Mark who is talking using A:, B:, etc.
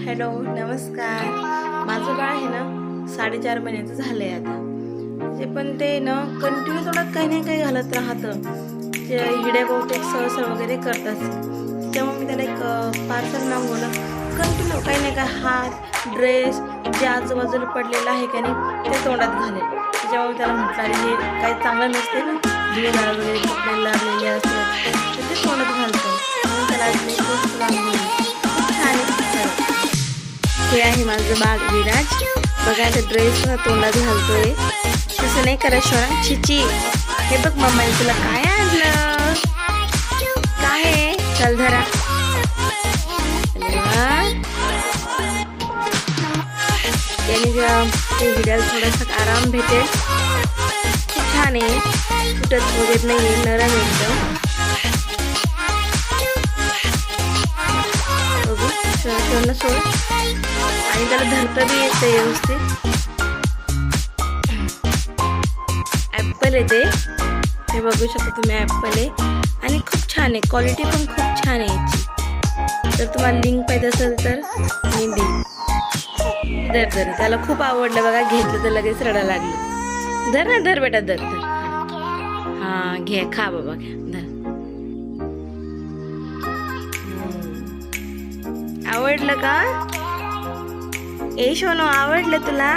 A: Hello नमस्कार. माझं बाळ आहे ना 4.5 महिन्याचं झालंय आता. जे पण ते ना कंटिन्यू थोडं काही नाही काही घालत राहतं. ते हिड्या बहुतेक सहसळ वगैरे करत असते. तेव्हा मी त्याला एक पार्सल मागवलं. कंटिन्यू काही नाही काय हात ड्रेस जे आजूबाजूला पडलेलं आहे का नाही ते तोंडात घालेल. त्याच्यामुळे त्याला म्हटलं अरे हे काही चांगलं नसते ना, धुळेला वगैरे कपडे लागलेले असतात तर ते तोंडात घालतं. म्हणून त्याला आज मी खूप मागवली. खूप छान आहे. हे आहे माझं बाळ विराज. बघा आता ड्रेस तोंडात घालतोय. तसं नाही करा शोना, छिची. हे बघ मम्माने तुला काय आणलं. काय आहे? चल धरा. त्याने ते विराज थोडासा आराम भेटेल. खूप छान आहे, फुटत वगैरे नाही, नरम एकदम. बघू शोना सोड. आणि त्याला धरता बी येतं व्यवस्थित. ॲपल आहे ते. हे बघू शकता तुम्ही, ॲपल आहे आणि खूप छान आहे. क्वालिटी पण खूप छान आहे याची. जर तुम्हाला लिंक पाहिजे असेल तर मी देईन. धर त्याला खूप आवडलं बघा. घेतलं तर लगेच रडायला लागलं. धर ना, धर बेटा, धर. हां घे, खा बाबा, घ्या, धर. आवडलं का? ए शोनो, आवडलं तुला?